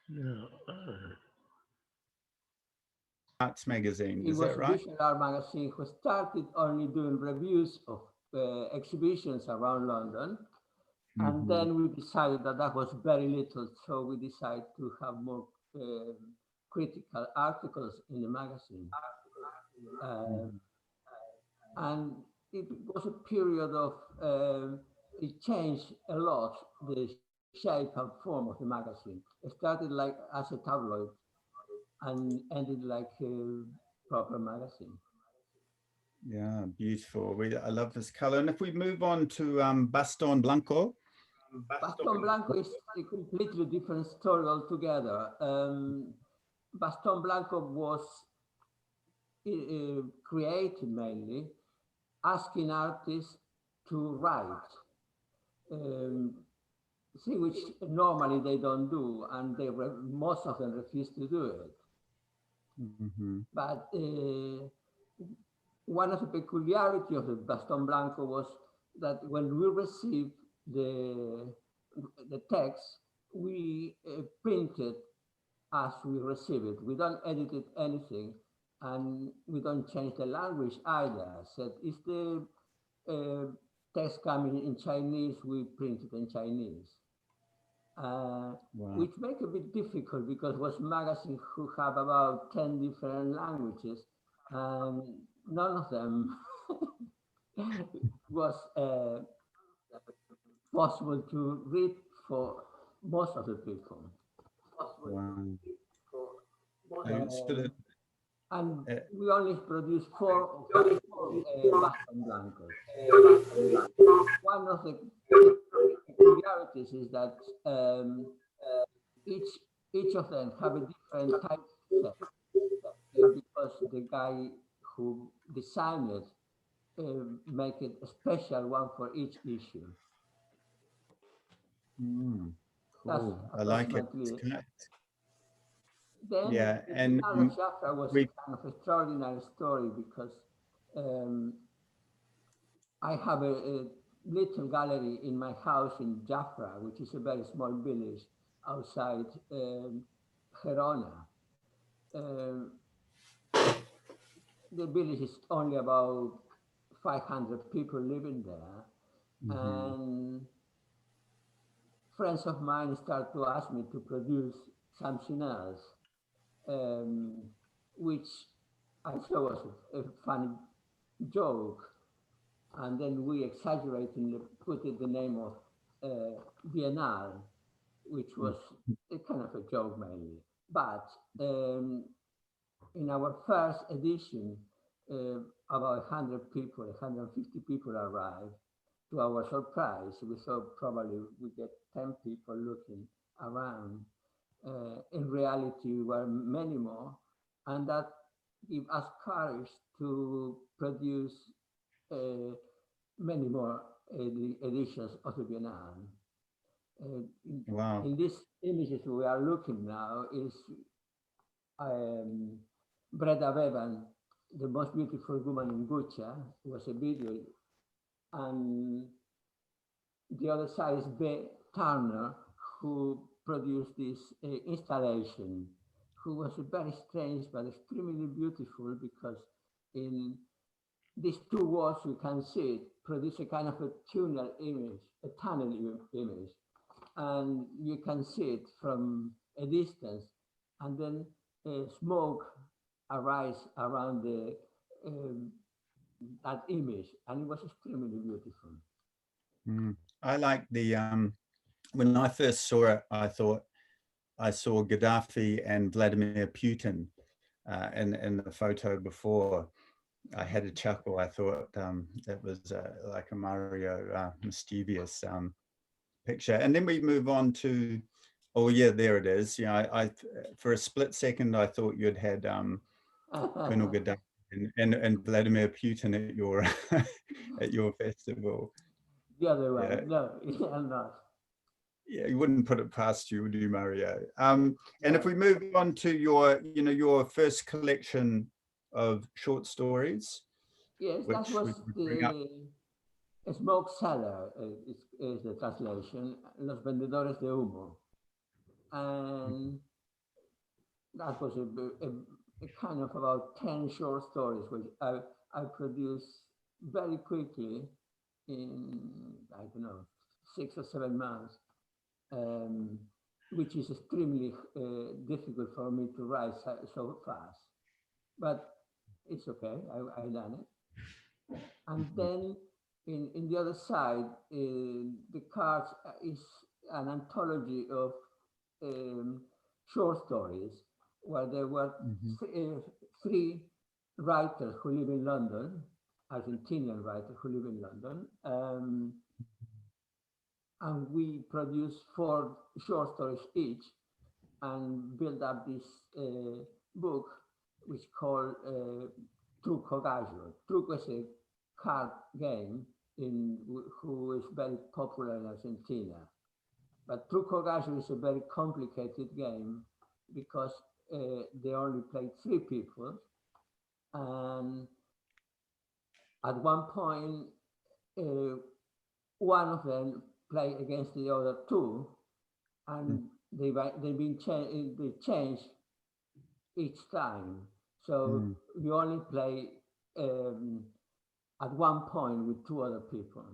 No. Arts magazine, It is was that a right? visual art magazine who started only doing reviews of exhibitions around London. And Hmm. then we decided that that was very little, so we decided to have more uh, critical articles in the magazine. Uh, Hmm. and it was a period of, it changed a lot the shape and form of the magazine. It started like as a tabloid and ended like a proper magazine. Yeah, beautiful. I love this color. And if we move on to Baston Blanco. Baston Blanco is a completely different story altogether. Baston Blanco was created mainly asking artists to write, um, thing which normally they don't do, and most of them refuse to do it. Hmm. But one of the peculiarity of the Baston Blanco was that when we received the the text, we print it as we receive it. We don't edit it anything, and we don't change the language either. So if the uh, text coming in Chinese, we print it in Chinese, uh, Wow. which make a bit difficult because was magazine who have about 10 different languages, and none of them was possible to read for most of the people. Wow. Sort Um, of, and uh, we only produce four Baston Blancos. One of the peculiarities is that each each of them have a different typeset because the guy who designed it make it a special one for each issue. mm, That's cool. I like it. approximately. Then Yeah, the and Biennale of Jaffa was a we. kind of extraordinary story because um, I have a little gallery in my house in Jafra, which is a very small village outside Gerona. Um, the village is only about 500 people living there, Mhm. and friends of mine start to ask me to produce something else, um, which I thought was a funny joke, and then we exaggeratingly put it the name of Biennale, which was a kind of a joke mainly. But in our first edition, uh, about 100 people, 150 people arrived. To our surprise, we thought probably we get 10 people looking around. In reality, we were many more, and that gave us courage to produce uh, many more editions of the Biennale. Wow. In these images we are looking now is um, Breda Bevan, the most beautiful woman in Guccia, was a video, and the other side is B. Turner, who produced this installation, who was very strange but extremely beautiful because in these two walls you can see it produce a kind of a tunnel image, a tunnel image, and you can see it from a distance, and then smoke arise around um, that image, and it was extremely beautiful. Mm. I like the when I first saw it, I thought I saw Gaddafi and Vladimir Putin in the photo before. I had a chuckle. I thought it was like a Mario mischievous picture. And then we move on to, oh yeah, there it is. Yeah, I for a split second I thought you'd had Colonel Gaddafi and Vladimir Putin at your festival. The other Yeah, one, no, I'm not. yeah, you wouldn't put it past you, would you, Mario? And if No. we move on to your, your first collection of short stories, Yes, that which we was would bring up. the smoke cellar, is the translation, Los Vendedores de Humo. And that was a kind of about 10 short stories, which I produced very quickly in, I don't know, 6 or 7 months, um, which is extremely difficult for me to write so fast. But it's okay, I done it. And then in the other side, the cards is an anthology of um, short stories where there were Mhm. three writers who live in London, Argentinian writers who live in London, and we produced four short stories each and built up this book, which called Truco Gallo. Truco is a card game who is very popular in Argentina. But Truco Gallo is a very complicated game because they only play three people, and at one point, uh, one of them play against the other two, and they change each time. So Mm. you only play um, at one point with two other people.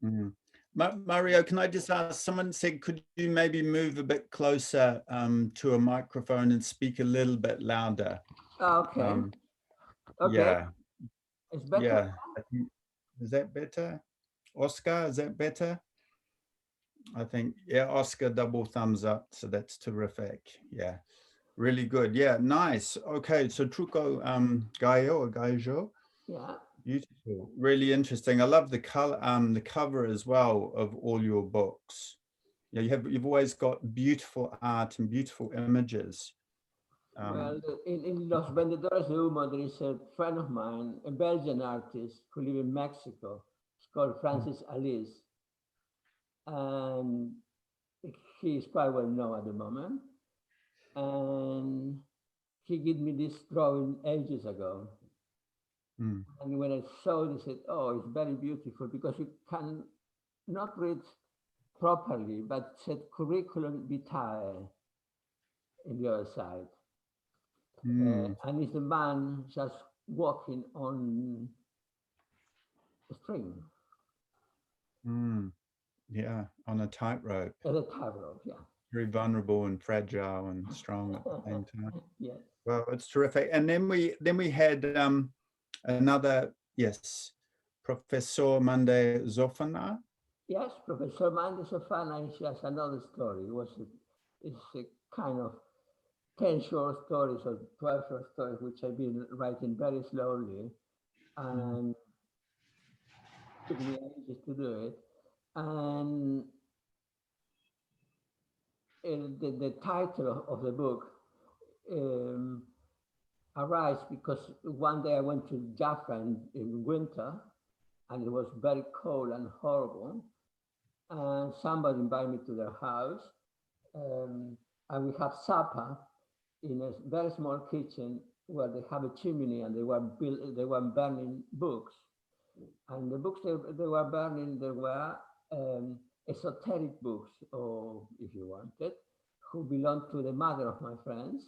Mm. Mario, can I just ask, someone said, could you maybe move a bit closer to a microphone and speak a little bit louder? Okay, Um, okay, yeah, it's better. yeah. I think, is that better? Oscar, is that better? I think, yeah, Oscar, double thumbs up. So that's terrific. Yeah, really good. Yeah, nice. Okay, so Truco Gallo or Gallo. Yeah. Beautiful, really interesting. I love the color, the cover as well of all your books. Yeah, you've always got beautiful art and beautiful images. Well, Um, in Los Vendedores de Humo, there is a friend of mine, a Belgian artist who lives in Mexico. It's called Francis Alice, and he is quite well known at the moment. And he gave me this drawing ages ago. mm, And when I saw it, I said, "Oh, it's very beautiful," because you can not read properly, but it said curriculum vitae in the other side. mm, And it's a man just walking on a string mm, yeah, on a tightrope, at a tightrope, yeah. very vulnerable and fragile and strong at the same time. Yes. Well, it's terrific. And then we had another, yes, Professor Mande Zofana. Yes, Professor Mendes of Fana has another story. It's a kind of 10 short stories or 12 short stories, which I've been writing very slowly Mm, and took me ages to do it. And the title of the book um, arise because one day I went to Jaffa in winter and it was very cold and horrible. And somebody invited me to their house, um, and we have supper in a very small kitchen where they have a chimney and they were burning books. And the books they were burning, they were esoteric books, or if you wanted, who belonged to the mother of my friends.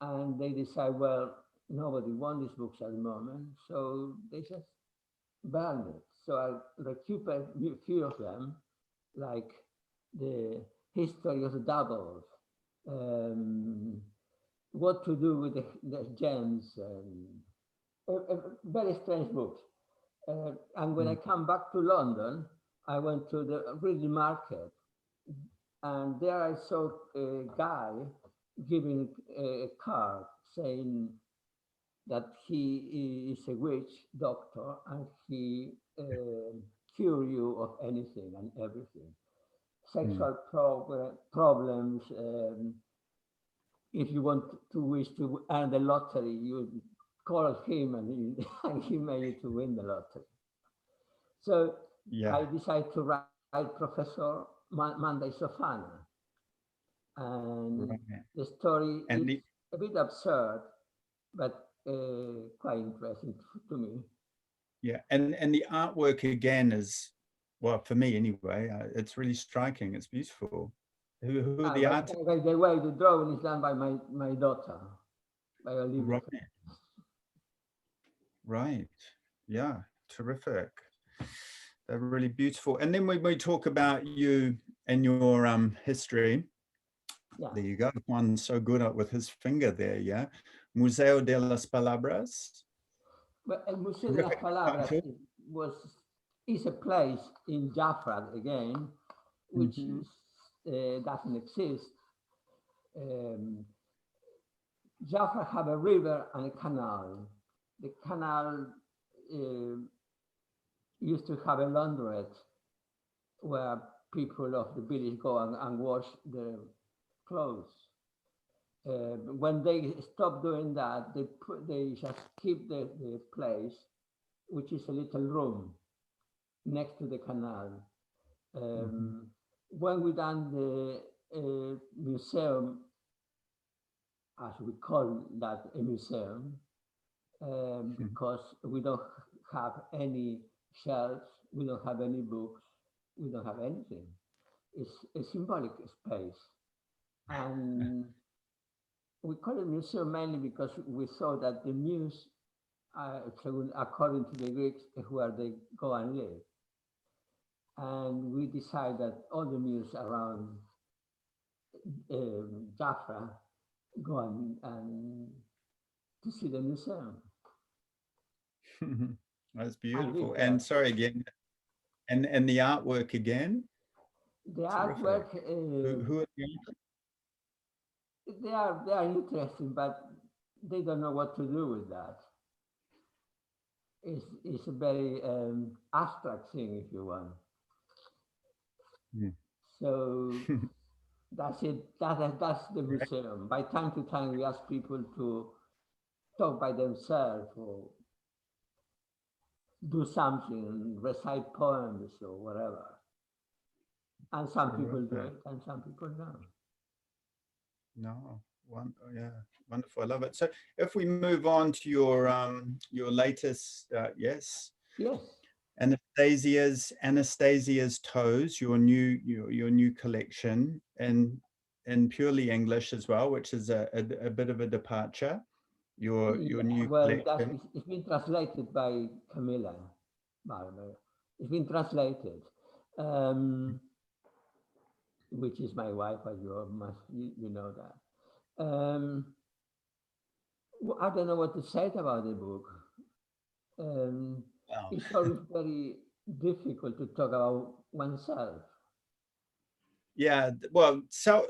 And they decide, well, nobody wants these books at the moment, so they just burn it. So I recuperate a few of them, like the history of the doubles, um, what to do with the gems, very strange books. And when I mm, come back to London, I went to the reading market, and there I saw a guy giving a card saying that he is a witch doctor and he cure you of anything and everything. mm. Sexual problems. If you want to wish to earn the lottery, you call him and he, and he made you to win the lottery. So Yeah, I decided to write Professor Monday Sofana. And right. the story And is the a bit absurd, but quite interesting to me. yeah, and the artwork again is, well, for me anyway, it's really striking. It's beautiful. Who are Ah, the artists? by the way, the drawing is done by my daughter, by Olivia. Right, right. Yeah, terrific. They're really beautiful. And then when we talk about you and your history, Yeah. there you go. Juan's so good at with his finger there, yeah. Museo de las Palabras. But El Museo de las Terrific Palabras title. was is a place in Jafra again, which Mhm. doesn't exist. Um, Jafra have a river and a canal. The canal uh, used to have a laundrette where people of the village go and wash their clothes. When they stop doing that, they just keep the place, which is a little room next to the canal. Mhm. When we done the museum, as we call that a museum, Mhm. because we don't have any shelves, we don't have any books, we don't have anything. It's a symbolic space. And we call it museum mainly because we saw that the muse, according to the Greeks, is where they go and live. And we decided that all the muse around Jaffa go and to see the museum That's and live beautiful. And there. sorry again, and the artwork again, The terrific. artwork, Who are the artists? they are interesting, but they don't know what to do with that. It's a very abstract thing, if you want. So that's it. That's the Right. museum. By time to time, we ask people to talk by themselves or do something, recite poems or whatever. And some people do Terrific. it, and some people don't. No, yeah, wonderful. I love it. So if we move on to your latest, yes, Yes, Anastasia's Toes, your new collection, and in purely English as well, which is a bit of a departure. Your yeah. new Well, collection. it's been translated by Camilla Barber. It's been translated, um, which is my wife, as you know that. I don't know what to say about the book. Um, Wow. it's always very difficult to talk about oneself. Yeah, well, so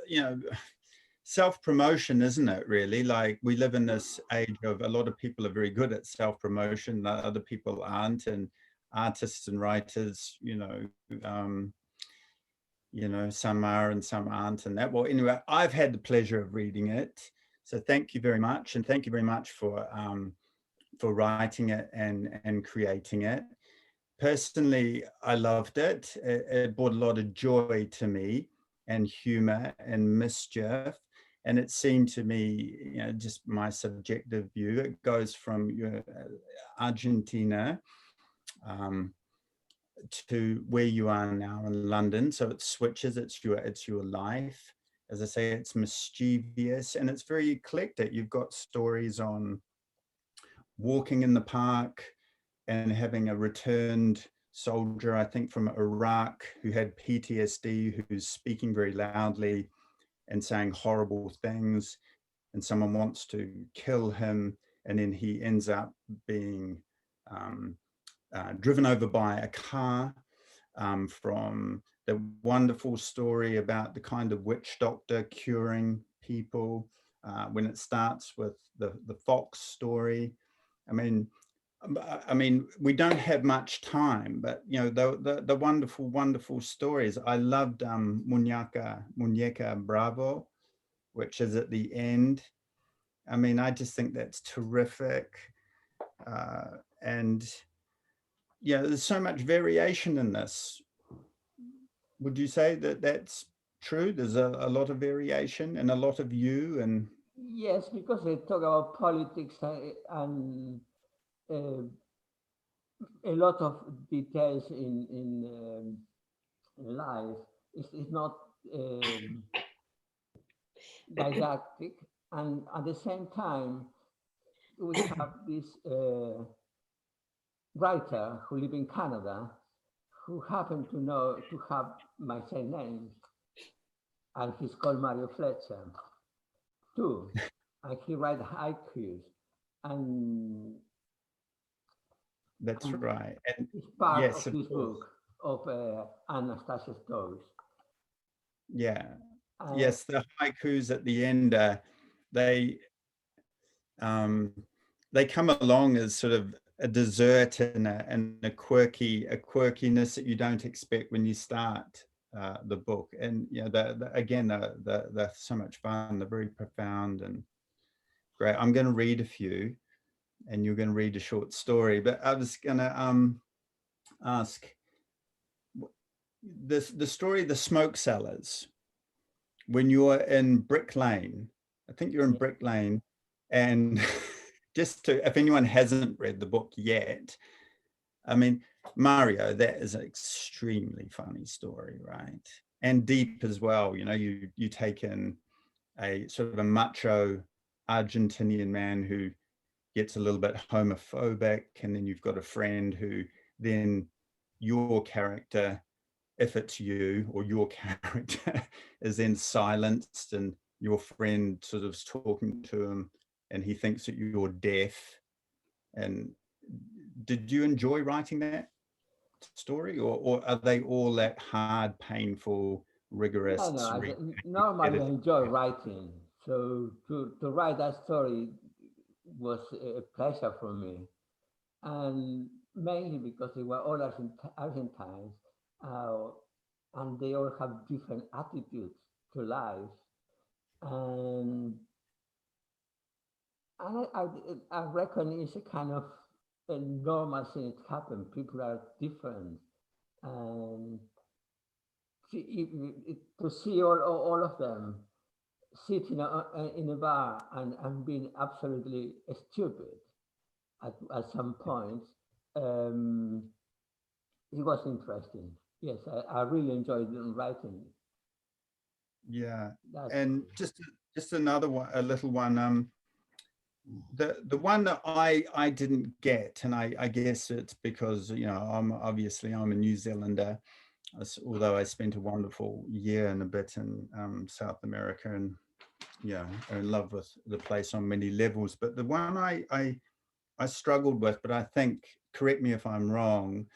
self-promotion, isn't it, really? Like we live in this age of a lot of people are very good at self-promotion, other people aren't, and artists and writers, um, some are and some aren't, and that. Well, anyway, I've had the pleasure of reading it, so thank you very much, and thank you very much for writing it and creating it. Personally, I loved it. It brought a lot of joy to me and humor and mischief. And it seemed to me, just my subjective view, it goes from Argentina um, to where you are now in London. So it switches, it's your life. As I say, it's mischievous and it's very eclectic. You've got stories on walking in the park and having a returned soldier, I think from Iraq, who had PTSD, who's speaking very loudly and saying horrible things, and someone wants to kill him, and then he ends up being um, driven over by a car. From the wonderful story about the kind of witch doctor curing people, when it starts with the fox story. I mean, we don't have much time, but the wonderful, wonderful stories. I loved Muñeca Bravo, which is at the end. I mean, I just think that's terrific. And yeah, there's so much variation in this. Would you say that that's true? There's a lot of variation and a lot of you and Yes, because they talk about politics and uh, a lot of details in life. It's not um, didactic, and at the same time, we have this writer who live in Canada who happened to know to have my same name, and he's called Mario Flecha too, and he writes haikus, and, That's and right. And it's part of yes, of this course. book of Anastasia stories. Yeah. Uh, Yes, the haikus at the end, they um, they come along as sort of a dessert and a quirkiness that you don't expect when you start the book. And you know, again, they're so much fun. They're very profound and great. I'm going to read a few, and you're going to read a short story. But I was going to ask the story of the smoke cellars when you're in Brick Lane. I think you're in yeah, Brick Lane, and just to, if anyone hasn't read the book yet, I mean, Mario, that is an extremely funny story, right? And deep as well. You know, you take in a sort of a macho Argentinian man who gets a little bit homophobic, and then you've got a friend who then your character, if it's you or your character, is then silenced, and your friend sort of is talking to him, and he thinks that you're deaf. And did you enjoy writing that story, or are they all that hard, painful, no, rigorous, no. Normally, I repetitive? enjoy writing, so to write that story was a pleasure for me, and mainly because they were all Argentines, uh, and they all have different attitudes to life, and I reckon it's a kind of a normal thing that happens. People are different, and to see all of them sitting in a bar and being absolutely stupid at some point, um, it was interesting. Yes, I really enjoyed writing Yeah, that and story. just another one, a little one. The one that I didn't get, and I guess it's because you know I'm a New Zealander, although I spent a wonderful year and a bit in South America, and yeah, I'm in love with the place on many levels. But the one I struggled with, but I think, correct me if I'm wrong,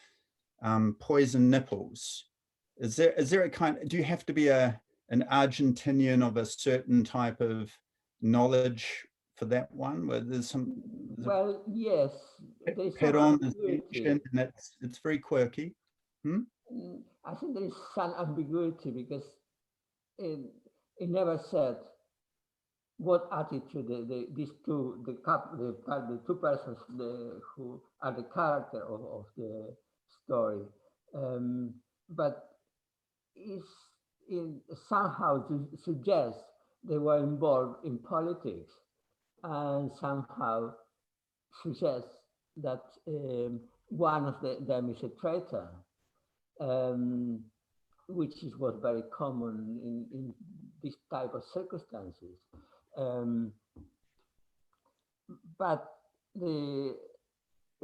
poison nipples. Is there a kind? Do you have to be an Argentinian of a certain type of knowledge for that one? Where there's a Well, yes, there's some Peron is ambiguity. mentioned, and it's very quirky. Hmm? I think there is some ambiguity because it, it never said what attitude these two the two persons who are the character of the story, um, but is in somehow to suggest they were involved in politics and somehow suggests that one of them is a traitor, um, which is what very common in this type of circumstances. Um, but the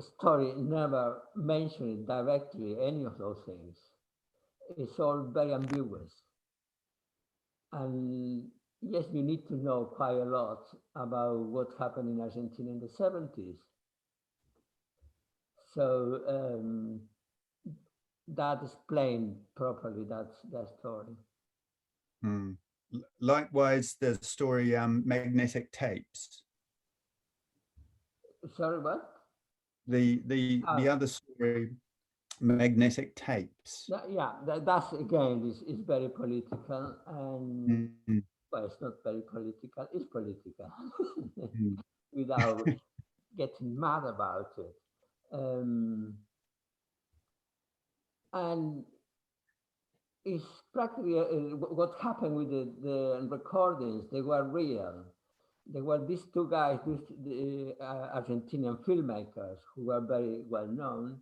story never mentioned directly any of those things. It's all very ambiguous. And yes, you need to know quite a lot about what happened in Argentina in the 70s. So that explained properly that story. Hmm. Likewise, the story magnetic tapes. Sorry, what? The Uh, other story, magnetic tapes. yeah, that's again is very political, and Mm, well, it's not very political. It's political, mm, without getting mad about it. Um, and it's practically what happened with the recordings. They were real. They were these two guys, the Argentinian filmmakers who were very well known,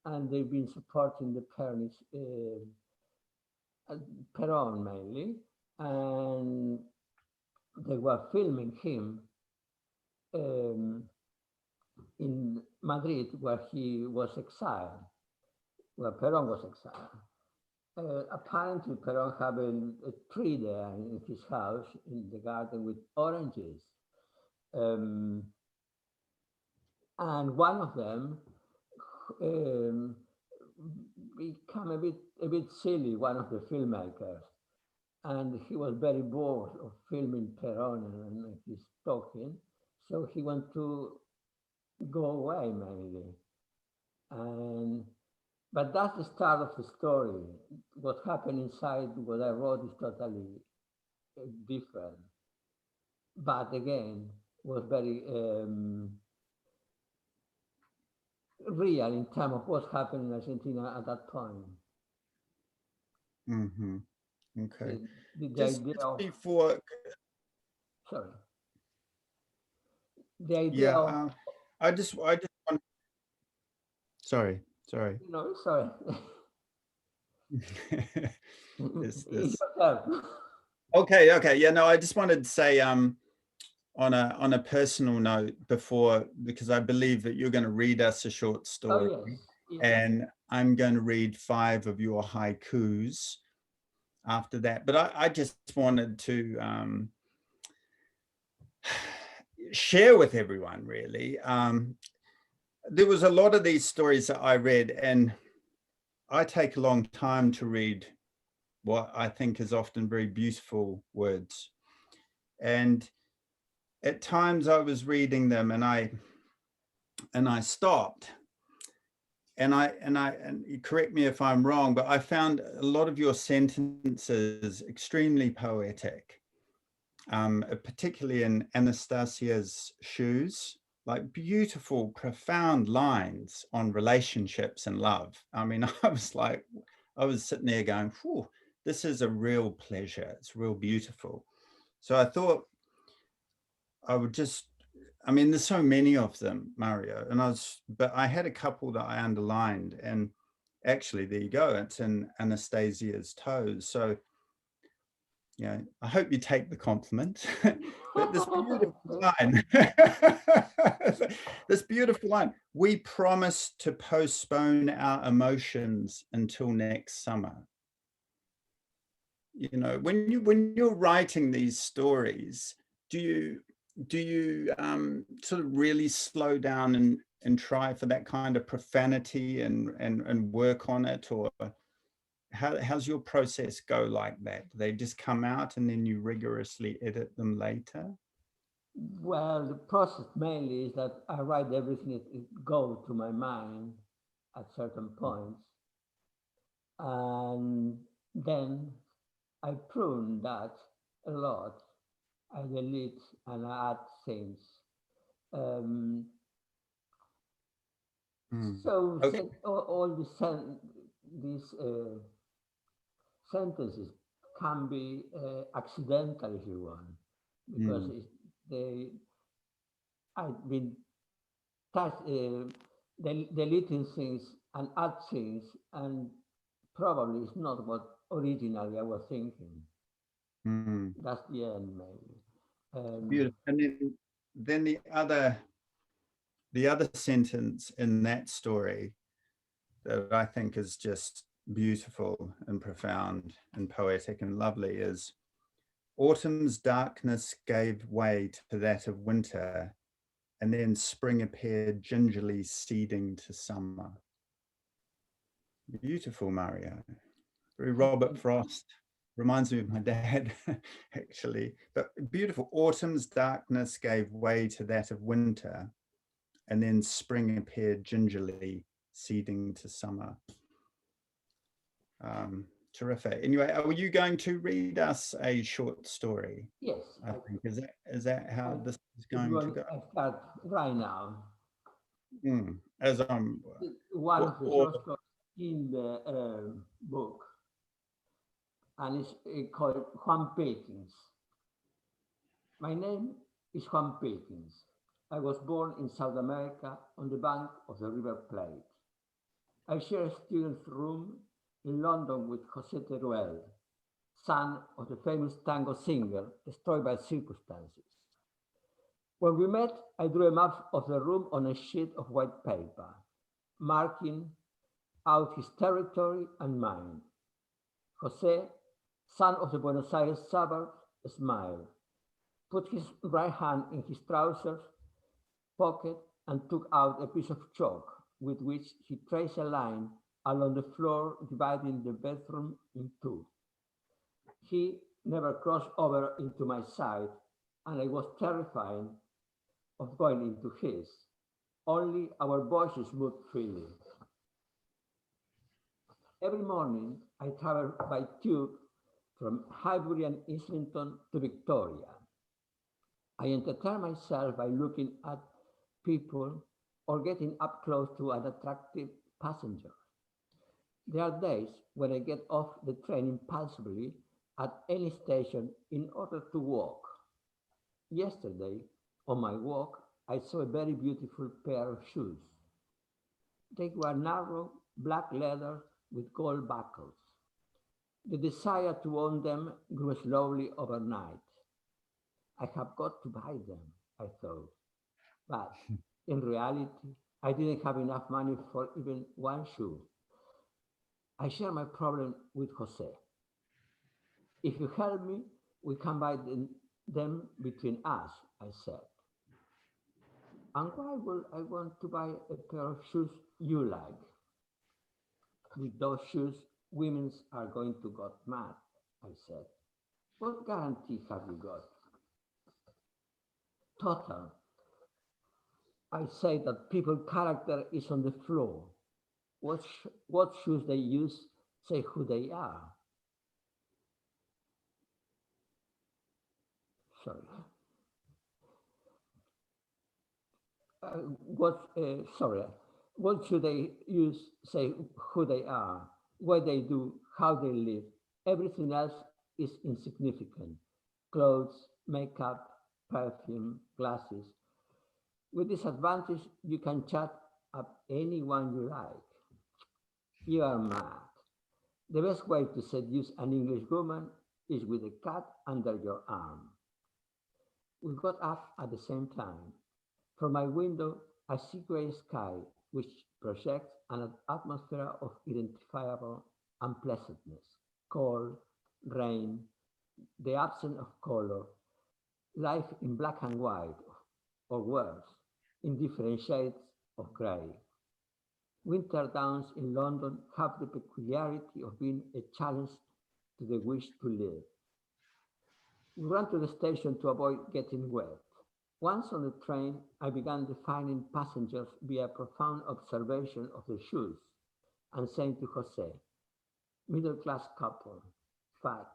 and they've been supporting the parents Peron mainly, and they were filming him um, in Madrid, where he was exiled, where Peron was exiled. Apparently, Peron had a tree there in his house in the garden with oranges. Um, and one of them um, became a bit silly, one of the filmmakers. And he was very bored of filming Peron and his talking. So he went to go away mainly. And but that's the start of the story. What happened inside what I wrote is totally different. But again, was very real in terms of what happened in Argentina at that point. Mm-hmm. Okay. The Just, idea just of, before, sorry, the idea yeah, of, I just want, sorry, sorry. sorry, This. it's yourself. Okay, okay. Yeah, no, I just wanted to say, on a personal note before, because I believe that you're going to read us a short Oh, story, yes, yes. and I'm going to read 5 of your haikus after that. But I just wanted to share with everyone, really. There was a lot of these stories that I read, and I take a long time to read what I think is often very beautiful words. And at times I was reading them and I stopped, and you correct me if I'm wrong, but I found a lot of your sentences extremely poetic, particularly in Anastasia's shoes, like beautiful, profound lines on relationships and love. I mean, I was sitting there going, whew, this is a real pleasure. It's real beautiful. So I thought I would just, I mean, there's so many of them, Mario, but I had a couple that I underlined, and actually, there you go. It's in Anastasia's toes. So, I hope you take the compliment. But this beautiful line, this beautiful line, we promise to postpone our emotions until next summer. When you're writing these stories, do you sort of really slow down and try for that kind of profanity and work on it, or how's your process go like that? Do they just come out and then you rigorously edit them later? Well, the process mainly is that I write everything that goes to my mind at certain points, and then I prune that a lot. I delete and I add things. Um, so Okay. all these sentences can be accidental if you want, because they I've been deleting things and add things, and probably it's not what originally I was thinking. Mm. That's the end, maybe. Beautiful. And then the other sentence in that story that I think is just beautiful and profound and poetic and lovely is, autumn's darkness gave way to that of winter, and then spring appeared gingerly seeding to summer. Beautiful, Mario. Very Robert Frost. Reminds me of my dad, actually. But beautiful. Autumn's darkness gave way to that of winter, and then spring appeared gingerly seeding to summer. Terrific. Anyway, are you going to read us a short story? Yes, I think is that how this is if you going to want, go? I start right now. As I'm, One of the or short stories in the book, and it's called Juan Perkins. My name is Juan Perkins. I was born in South America on the bank of the River Plate. I shared a student's room in London with José Teruel, son of the famous tango singer destroyed by circumstances. When we met, I drew a map of the room on a sheet of white paper, marking out his territory and mine. Jose, son of the Buenos Aires suburb, smiled, put his right hand in his trousers pocket, and took out a piece of chalk with which he traced a line along the floor dividing the bedroom in two. He never crossed over into my side, and I was terrified of going into his. Only our voices moved freely. Every morning, I traveled by tube from Highbury and Islington to Victoria. I entertain myself by looking at people or getting up close to an attractive passenger. There are days when I get off the train impulsively at any station in order to walk. Yesterday, on my walk, I saw a very beautiful pair of shoes. They were narrow, black leather with gold buckles. The desire to own them grew slowly overnight. I have got to buy them, I thought. But in reality, I didn't have enough money for even one shoe. I share my problem with Jose. If you help me, we can buy them between us, I said. And why would I want to buy a pair of shoes you like? With those shoes, women are going to get mad, I said. What guarantee have you got? Total. I say that people's character is on the floor. What shoes they use say who they are. Sorry. Sorry. What should they use say who they are, what they do, how they live. Everything else is insignificant. Clothes, makeup, perfume, glasses. With this advantage, you can chat up anyone you like. You are mad. The best way to seduce an English woman is with a cat under your arm. We got up at the same time. From my window, I see gray sky, which projects an atmosphere of identifiable unpleasantness. Cold, rain, the absence of color, life in black and white, or worse, in different shades of gray. Winter downs in London have the peculiarity of being a challenge to the wish to live. We ran to the station to avoid getting wet. Once on the train, I began defining passengers via profound observation of their shoes and saying to Jose, middle-class couple, fat,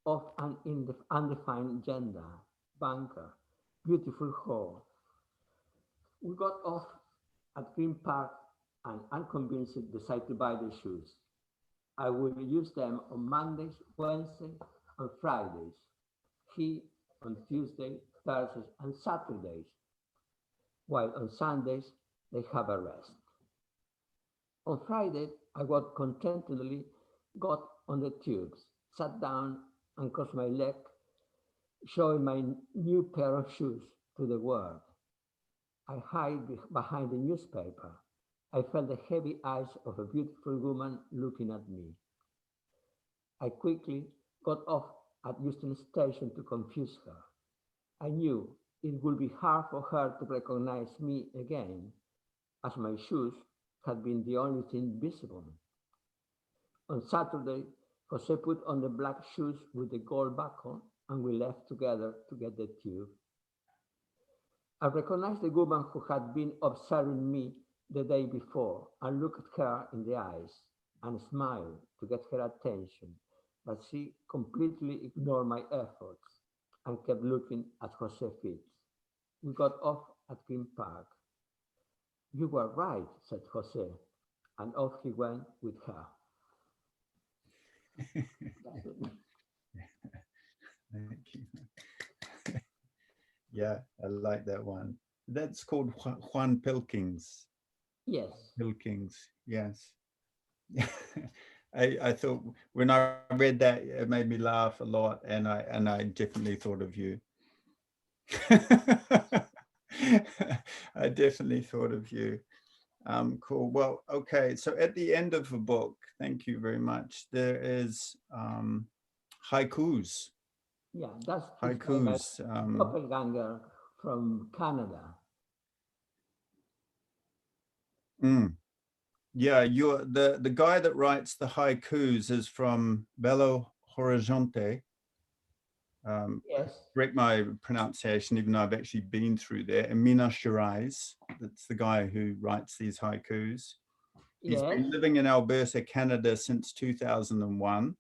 of an undefined gender, banker, beautiful whore. We got off at Green Park and unconvinced decided to buy the shoes. I will use them on Mondays, Wednesdays, and Fridays. He on Tuesday, Thursdays, and Saturdays, while on Sundays they have a rest. On Friday, I got on the tubes, sat down and crossed my leg, showing my new pair of shoes to the world. I hid behind the newspaper. I felt the heavy eyes of a beautiful woman looking at me. I quickly got off at Euston Station to confuse her. I knew it would be hard for her to recognize me again, as my shoes had been the only thing visible. On Saturday, Jose put on the black shoes with the gold buckle, and we left together to get the tube. I recognized the woman who had been observing me the day before and looked at her in the eyes and smiled to get her attention, but she completely ignored my efforts and kept looking at Jose's feet. We got off at Green Park. You were right, said Jose, and off he went with her. Thank you. Yeah, I like that one. That's called Juan Pilkings. Yes. Pilkings, yes. I thought when I read that, it made me laugh a lot, and I definitely thought of you. I definitely thought of you. Cool. Well, okay. So at the end of the book, thank you very much. There is haikus. Yeah, that's it's by my Haikus. doppelganger from Canada. Mm, yeah, you're the guy that writes the haikus is from Belo Horizonte. Yes, Correct my pronunciation, even though I've actually been through there. And Minas Gerais, that's the guy who writes these haikus. He's yes. been living in Alberta, Canada since 2001.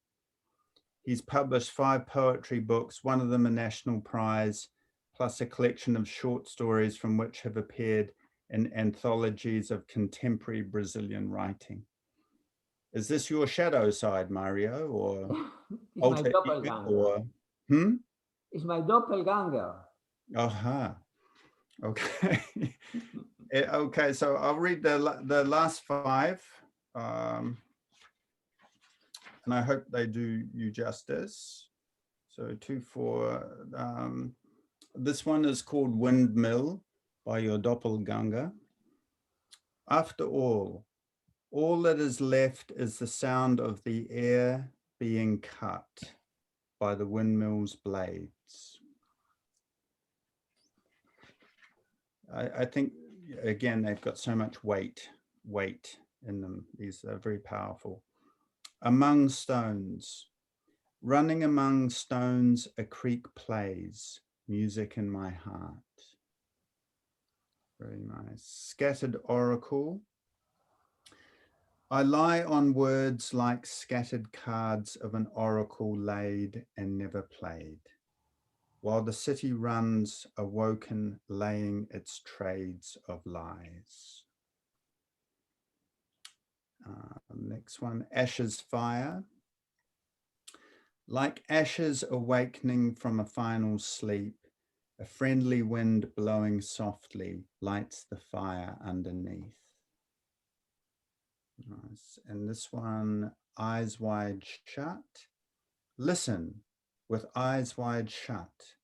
He's published 5 poetry books, one of them a national prize, plus a collection of short stories from which have appeared in anthologies of contemporary Brazilian writing. Is this your shadow side, Mario, or It's my alter ego, doppelganger. or hmm? It's my doppelganger. Aha. Okay. Okay, so I'll read the last 5, and I hope they do you justice. So 2, 4. This one is called Windmill by your doppelganger. After all that is left is the sound of the air being cut by the windmill's blades. I think, again, they've got so much weight in them. These are very powerful. Among stones, running among stones, a creek plays, music in my heart. Very nice. Scattered oracle. I lie on words like scattered cards of an oracle laid and never played, while the city runs awoken, laying its trades of lies. Next one, ashes fire. Like ashes awakening from a final sleep, a friendly wind blowing softly lights the fire underneath. Nice. And this one, eyes wide shut. Listen with eyes wide shut.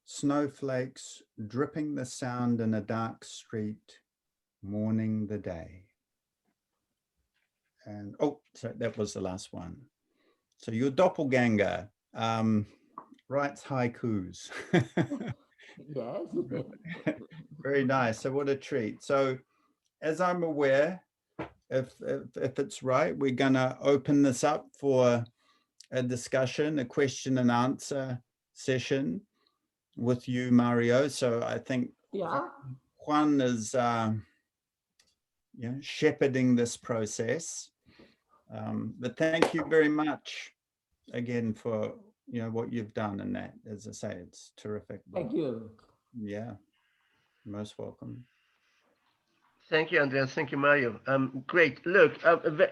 Snowflakes dripping the sound in a dark street, mourning the day. And oh, so that was the last one. So your doppelganger writes haikus. Yes. Very nice. So what a treat. So as I'm aware, if it's right, we're gonna open this up for a discussion, a question and answer session with you, Mario. So I think Yeah. Juan is shepherding this process. But thank you very much again for what you've done in that. As I say, it's terrific. Thank you. Yeah, most welcome. Thank you, Andreas. Thank you, Mario. Great. Look,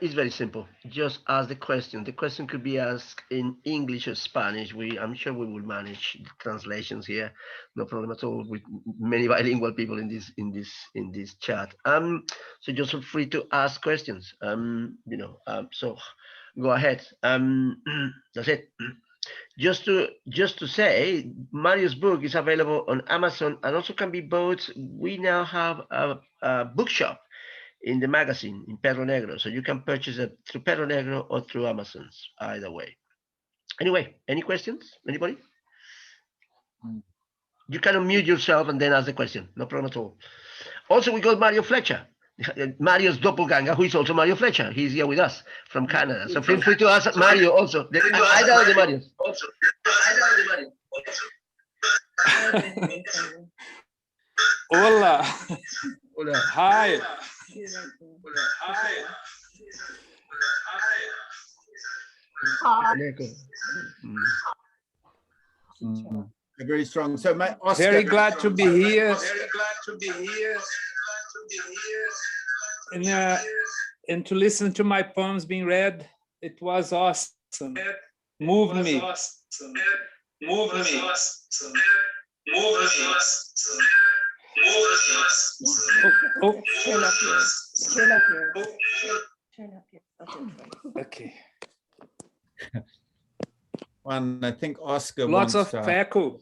it's very simple. Just ask the question. The question could be asked in English or Spanish. I'm sure we will manage translations here. No problem at all with many bilingual people in this chat. So just feel free to ask questions. So go ahead. That's it. Just to say, Mario's book is available on Amazon and also can be bought. We now have a bookshop in the magazine in Perro Negro, so you can purchase it through Perro Negro or through Amazon. Either way. Anyway, any questions? Anybody? You can unmute yourself and then ask the question. No problem at all. Also, we got Mario Flecha, Mario's doppelganger, who is also Mario Flecha. He's here with us from Canada. So feel free to ask Mario also. Either of the Marios. Hola. Hola. Hi. Very strong. So, Oscar, Very glad to be here. And to listen to my poems being read. It was awesome. Moved me. Oh. Turn up yours. Okay. One, I think Oscar Lots wants of to. echo.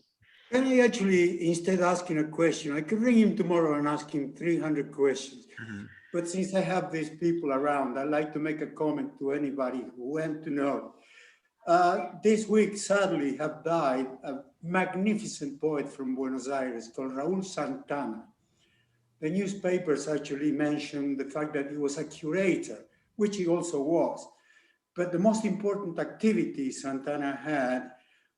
Can I actually, instead of asking a question, I could ring him tomorrow and ask him 300 questions. But since I have these people around, I'd like to make a comment to anybody who went to know. This week, sadly, have died a magnificent poet from Buenos Aires called Raúl Santana. The newspapers actually mentioned the fact that he was a curator, which he also was. But the most important activity Santana had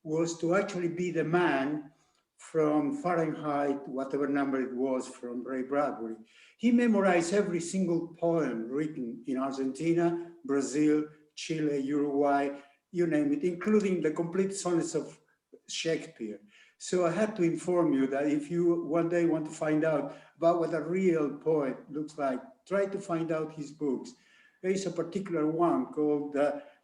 was to actually be the man from Fahrenheit, whatever number it was, from Ray Bradbury. He memorized every single poem written in Argentina, Brazil, Chile, Uruguay, you name it, including the complete sonnets of Shakespeare. So I had to inform you that if you one day want to find out about what a real poet looks like, try to find out his books. There is a particular one called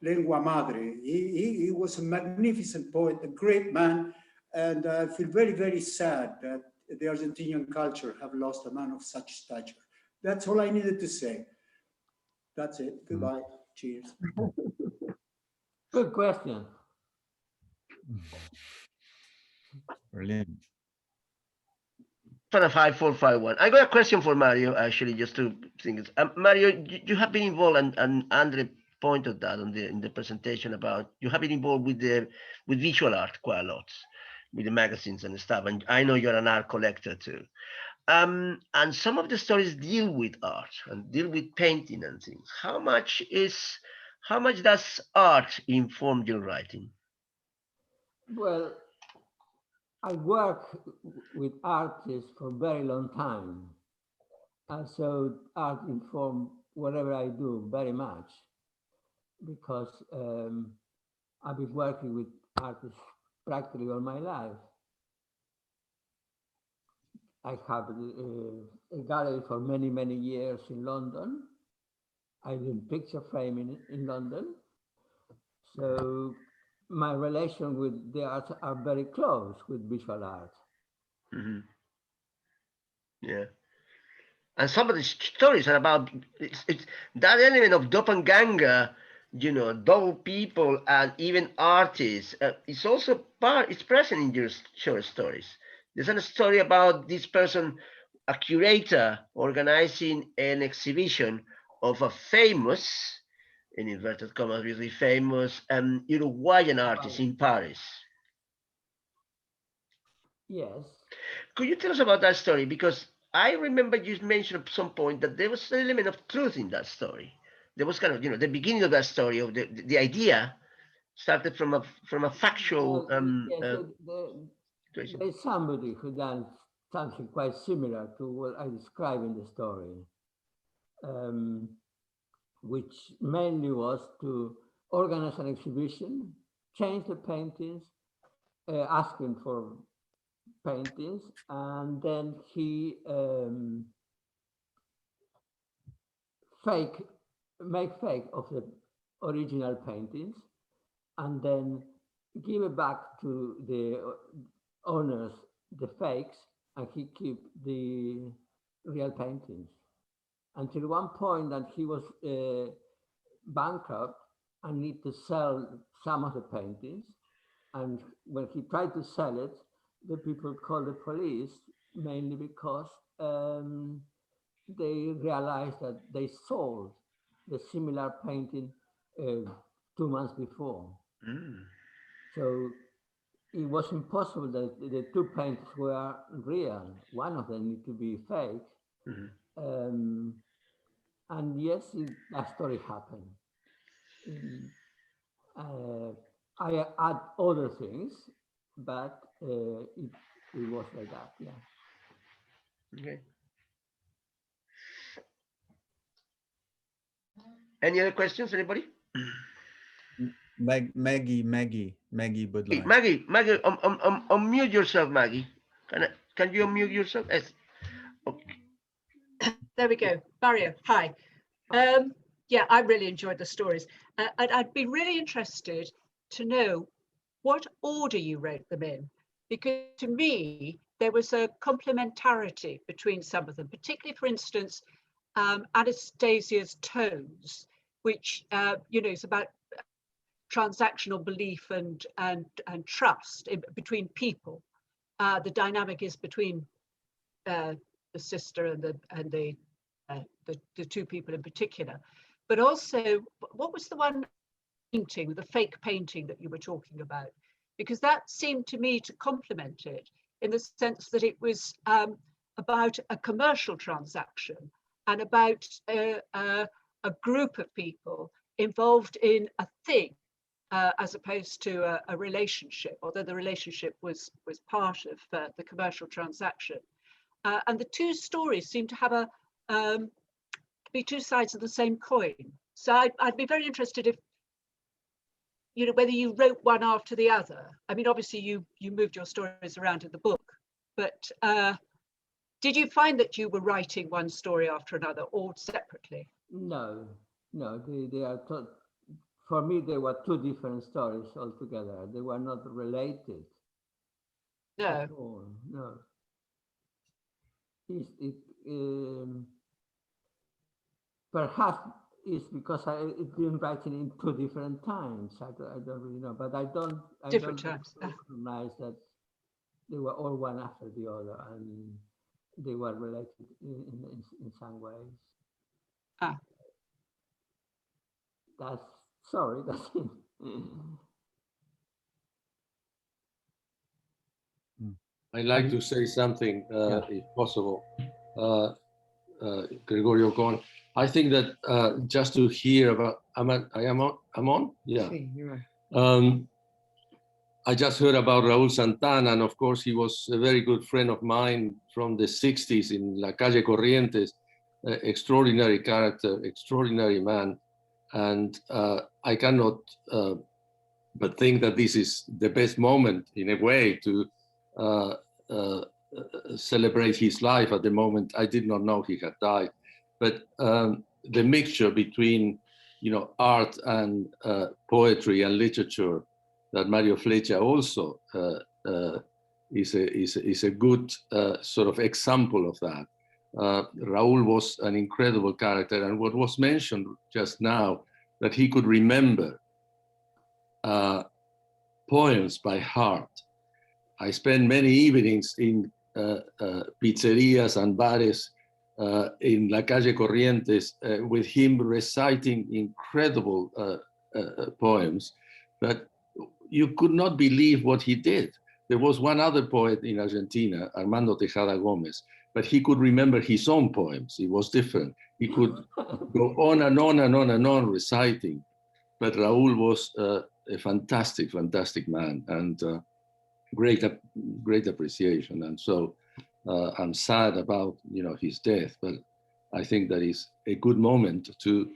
Lengua Madre. He was a magnificent poet, a great man, and I feel very, very sad that the Argentinian culture have lost a man of such stature. That's all I needed to say. That's it. Goodbye. Cheers. Good question. Brilliant. 5451. I got a question for Mario, actually, just to think. Mario, you have been involved, and Andre pointed that in the presentation about you have been involved with visual art quite a lot, with the magazines and stuff. And I know you're an art collector too. And some of the stories deal with art and deal with painting and things. How much does art inform your writing? Well, I work with artists for a very long time. And so art informs whatever I do very much because I've been working with artists practically all my life. I have a gallery for many, many years in London. I did picture framing in London. So my relation with the arts are very close with visual art. Mm-hmm. Yeah. And some of the stories are about it's that element of doppelganger, dull people and even artists. It's also it's present in your short stories. There's a story about this person, a curator, organizing an exhibition of a famous, in inverted commas, really famous Uruguayan artist in Paris. Yes. Could you tell us about that story? Because I remember you mentioned at some point that there was an element of truth in that story. There was kind of, the beginning of that story of the idea started from a factual Yes, situation. there's somebody who done something quite similar to what I describe in the story, which mainly was to organize an exhibition, change the paintings, asking for paintings, and then he make fake of the original paintings, and then give it back to the owners, the fakes, and he keep the real paintings. Until one point that he was bankrupt and need to sell some of the paintings. And when he tried to sell it, the people called the police, mainly because they realized that they sold the similar painting 2 months before. Mm. So it was impossible that the two paintings were real. One of them need to be fake. Mm-hmm. And yes, that story happened. I add other things, but it was like that, yeah. Okay. Any other questions, anybody? Maggie would Hey, like. Maggie, unmute yourself, Maggie. Can you unmute yourself? Yes. Okay. There we go. Mario, hi. Yeah, I really enjoyed the stories. I'd be really interested to know what order you wrote them in, because to me, there was a complementarity between some of them, particularly, for instance, Anastasia's tones, which, is about transactional belief and trust between people. The dynamic is between the sister and the two people in particular. But also, what was the one painting, the fake painting that you were talking about? Because that seemed to me to complement it in the sense that it was about a commercial transaction and about a group of people involved in a thing as opposed to a relationship, although the relationship was part of the commercial transaction. And the two stories seem to have be two sides of the same coin. So I'd be very interested if, whether you wrote one after the other. I mean, obviously you moved your stories around in the book, but did you find that you were writing one story after another or separately? No, they are for me, they were two different stories altogether. They were not related. No. No. Perhaps it's because it's been writing in two different times. I don't really know, but I don't recognize that they were all one after the other, and they were related in some ways. That's it. I'd like to say something, if possible. Gregorio, go on. I think that just to hear about, I'm on? Yeah. I just heard about Raúl Santana, and of course he was a very good friend of mine from the 60s in La Calle Corrientes. Extraordinary character, extraordinary man. And I cannot but think that this is the best moment in a way to celebrate his life at the moment. I did not know he had died, but the mixture between, art and poetry and literature that Mario Flecha also is a good sort of example of that. Raúl was an incredible character, and what was mentioned just now, that he could remember poems by heart. I spent many evenings in pizzerias and bares in La Calle Corrientes with him reciting incredible poems that you could not believe what he did. There was one other poet in Argentina, Armando Tejada Gomez, but he could remember his own poems. It was different. He could go on and on and on and on reciting. But Raúl was a fantastic, fantastic man, and great appreciation. And so I'm sad about his death, but I think that is a good moment to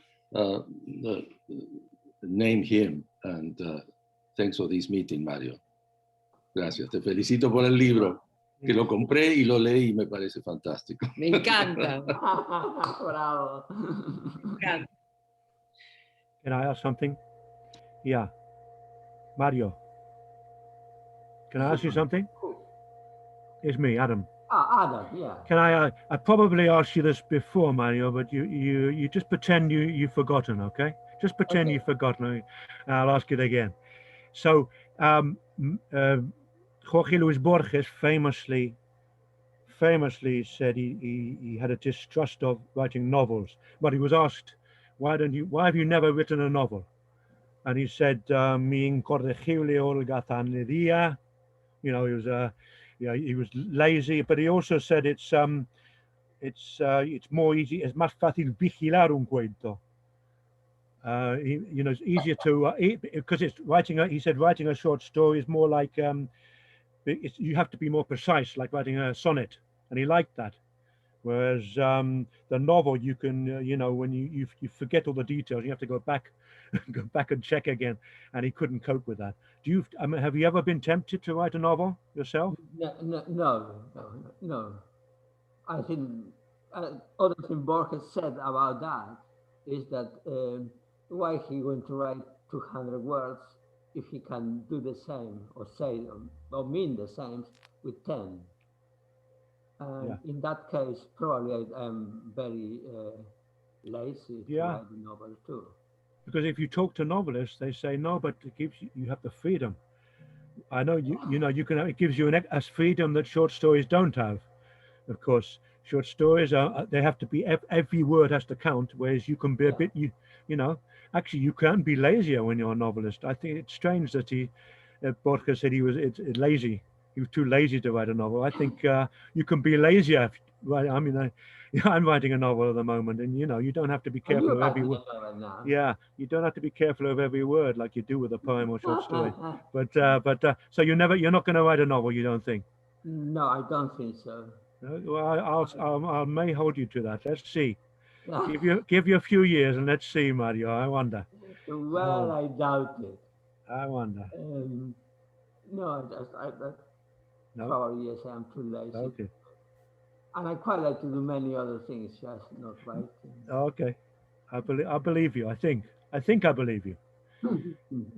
name him. And thanks for this meeting, Mario. Gracias. Te felicito por el libro, que lo compré y lo leí y me parece fantástico. Me encanta. Bravo. Me encanta. Can I ask something? Yeah. Mario, can I ask you something? It's me, Adam. Adam, yeah. Can I probably asked you this before, Mario, but you just pretend you've forgotten, okay? Just pretend you've forgotten. I'll ask it again. So, Jorge Luis Borges famously said he had a distrust of writing novels, but he was asked, why have you never written a novel? And he said, mi incorregible holgazanería. He was lazy, but he also said it's more easy, es más fácil vigilar un cuento. It's easier to, because it's he said writing a short story is more like, you have to be more precise, like writing a sonnet, and he liked that. Whereas the novel, you can, when you forget all the details, you have to go back and check again, and he couldn't cope with that. Have you ever been tempted to write a novel yourself? No. I think other thing Borges said about that is that why he went to write 200 words if he can do the same or say or mean the same with 10. In that case, probably I'm very lazy to write a novel too. because if you talk to novelists, they say no, but it gives you, you have the freedom. I know you know you can it gives you a freedom that short stories don't have. Of course, short stories are they have to be every word has to count, whereas you can be a bit you know actually you can be lazier when you're a novelist. I think it's strange that Borges said he was lazy. He was too lazy to write a novel. I think you can be lazier. Right? I mean, I'm writing a novel at the moment, and you know you don't have to be Are careful you of every writing word. a novel now? Yeah, you don't have to be careful of every word like you do with a poem or short story. But so you're not going to write a novel, you don't think? No, I don't think so. Well, I may hold you to that. Let's see. Yeah. Give you a few years and let's see, Mario. I wonder. Well, I doubt it. I wonder. No, I No. probably yes, I'm too lazy. Okay. And I quite like to do many other things, just not writing. Okay. I believe you. I think I believe you.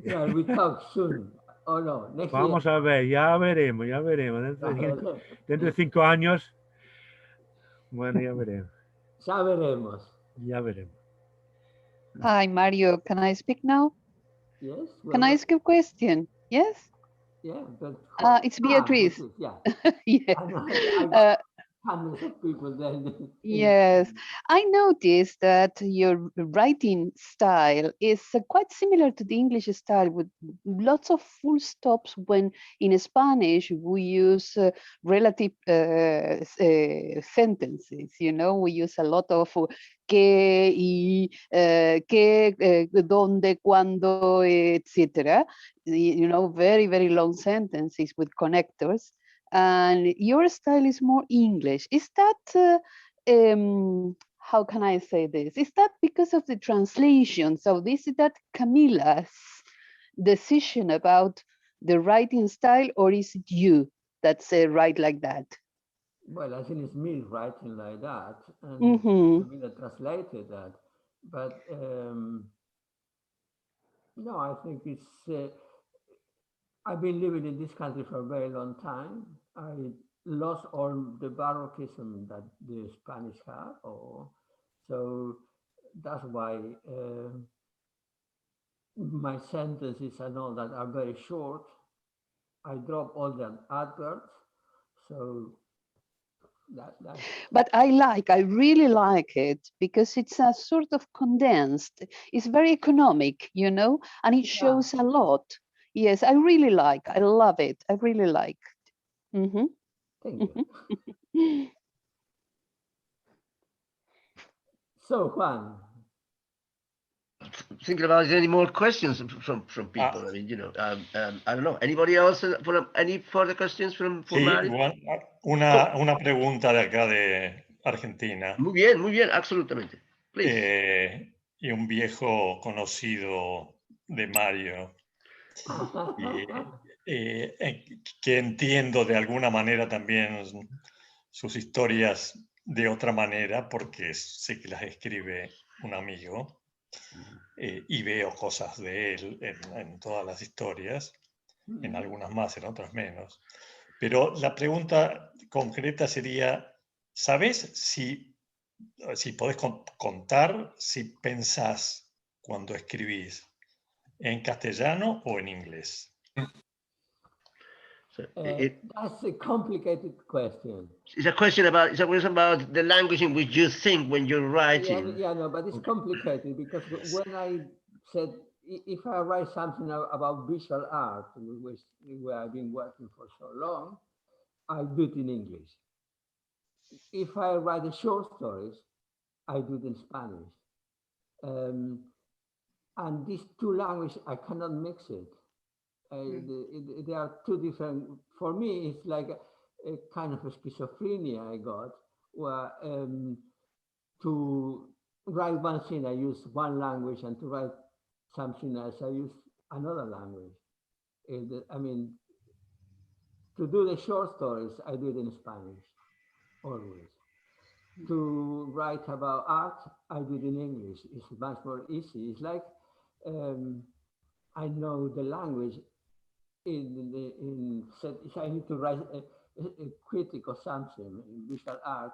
Well, we talk soon. Oh no, next year. Vamos a ver. Ya veremos. Ya veremos. Dentro de 5 años. Bueno, ya veremos. Ya veremos. Ya veremos. Hi, Mario. Can I speak now? Yes. Well, Can I ask a question? Yes. Yeah, but It's Beatrice. yeah. Yes. I got hundreds of people then. Yes, I noticed that your writing style is quite similar to the English style with lots of full stops when in Spanish we use relative sentences, you know, we use a lot of que, y, que, donde, cuando, etc. You know, very, very long sentences with connectors. And your style is more English. Is that, how can I say this? Is that because of the translation? So this is that Camila's decision about the writing style, or is it you that write like that? Well, I think it's me writing like that, and Camila translated that. But no, I think it's. I've been living in this country for a very long time. I lost all the Baroquism that the Spanish have, so that's why my sentences and all that are very short. I drop all the adverbs, so But I really like it because it's a sort of condensed. It's very economic, you know, and it shows a lot. Yes, I love it. I really like it. Thank you. So, Juan. Thinking about is there any more questions from people? I mean, you know, I don't know. Anybody else for any further questions for Sí, Mario? una pregunta de acá de Argentina. Muy bien, absolutamente. Please. Y un viejo conocido de Mario. Que entiendo de alguna manera también sus historias de otra manera, porque sé que las escribe un amigo. Y veo cosas de él en todas las historias, en algunas más, en otras menos. Pero la pregunta concreta sería, ¿sabes si podés contar si pensás cuando escribís en castellano o en inglés? That's a complicated question. It's a question about the language in which you think when you're writing. Yeah, no, but it's complicated because when I said if I write something about visual art, which where I've been working for so long, I do it in English. If I write the short stories, I do it in Spanish. And these two languages, I cannot mix it. They are two different. For me, it's like a kind of a schizophrenia I got, where to write one thing I use one language, and to write something else I use another language. I mean, to do the short stories, I do it in Spanish, always. To write about art, I do it in English. It's much more easy. It's like I know the language. If I need to write a critic or something in visual art,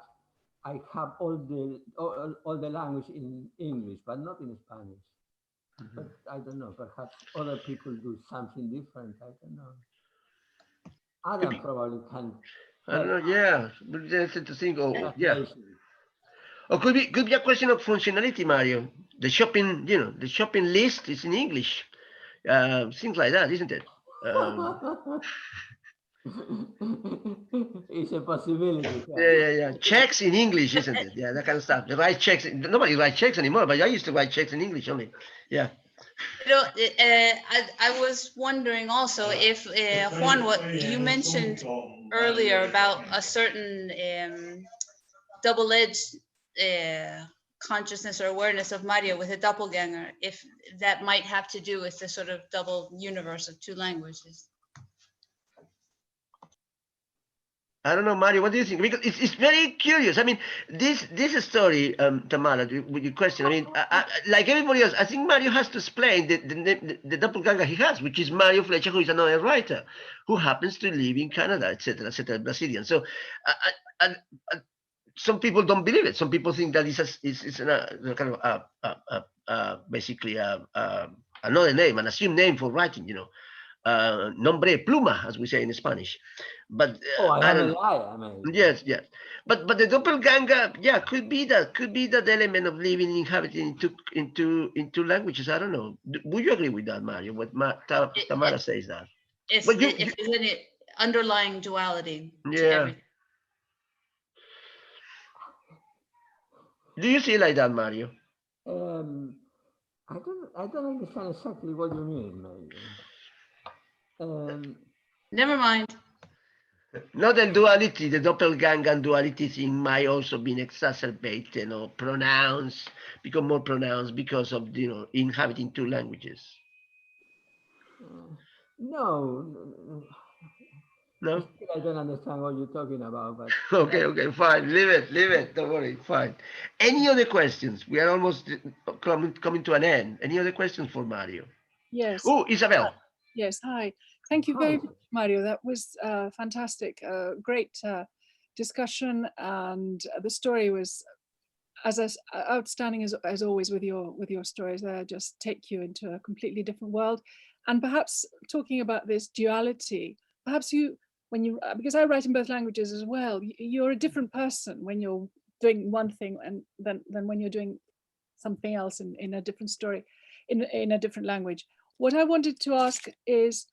I have all the language in English, but not in Spanish. But I don't know, perhaps other people do something different. I don't know. Adam probably can I don't know. Yeah, but that's interesting. Oh, yeah. translation. Or could be a question of functionality, Mario. The shopping, the shopping list is in English. Things like that, isn't it? It's a possibility. Yeah. Checks in English, isn't it? Yeah, that kind of stuff. The write checks. Nobody writes checks anymore, but I used to write checks in English only. Yeah. I was wondering also if Juan, what you mentioned earlier about a certain double-edged consciousness or awareness of Mario with a doppelganger, if that might have to do with the sort of double universe of two languages. I don't know, Mario. What do you think? Because it's very curious. I mean, this story, Tamara, with your question. I mean, like everybody else, I think Mario has to explain the doppelganger he has, which is Mario Flecha, who is another writer, who happens to live in Canada, etc., Brazilian. So, some people don't believe it. Some people think that it's a kind of basically another name, an assumed name for writing. Nombre pluma, as we say in Spanish. But I don't am a know. liar, maybe. Yes. But the doppelganger, yeah, could be that element of living inhabiting into languages. I don't know. Would you agree with that, Mario? What Tamara says that. If there's any underlying duality to everything. Do you see it like that, Mario? I don't understand exactly what you mean, maybe. Never mind. Not the duality, the doppelganger and duality thing might also be exacerbated or become more pronounced because of inhabiting two languages. No. I don't understand what you're talking about, but okay, fine. Leave it. Don't worry, fine. Any other questions? We are almost coming to an end. Any other questions for Mario? Yes. Oh, Isabel. Yes, hi. Thank you very much, Mario. That was fantastic. Great discussion, and the story was as outstanding as always with your stories. They just take you into a completely different world. And perhaps talking about this duality, perhaps because I write in both languages as well, you're a different person when you're doing one thing and than when you're doing something else in a different story, in a different language. What I wanted to ask is,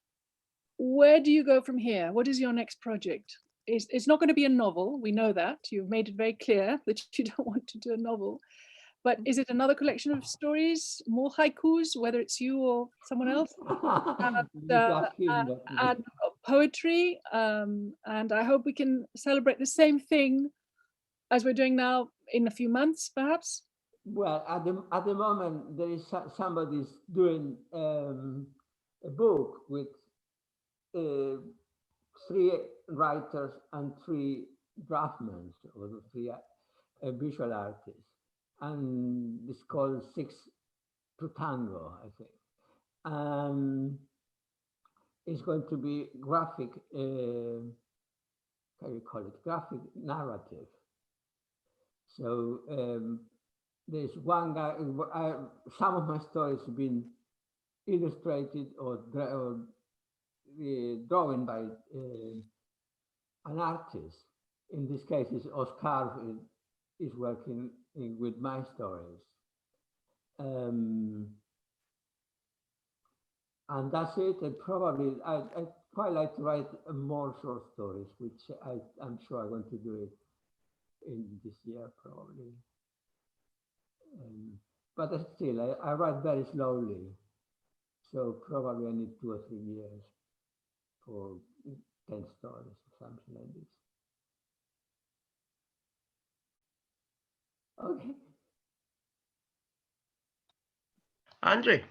where do you go from here? What is your next project? It's not going to be a novel. We know that. You've made it very clear that you don't want to do a novel. But is it another collection of stories, more haikus, whether it's you or someone else? And poetry. And I hope we can celebrate the same thing as we're doing now in a few months, perhaps. Well, at the moment, there is somebody's doing a book with 3 writers and 3 draftmen, or 3 visual artists. And it's called 6 to Tango, I think. It's going to be graphic, how do you call it? Graphic narrative. So there's one guy, some of my stories have been illustrated or drawn by an artist. In this case, it's Oscar is working with my stories. And that's it. And probably I quite like to write more short stories, which I'm sure I'm going to do it in this year probably. But still, I write very slowly, so probably I need 2 or 3 years for 10 stories or something like this. Okay. Andre,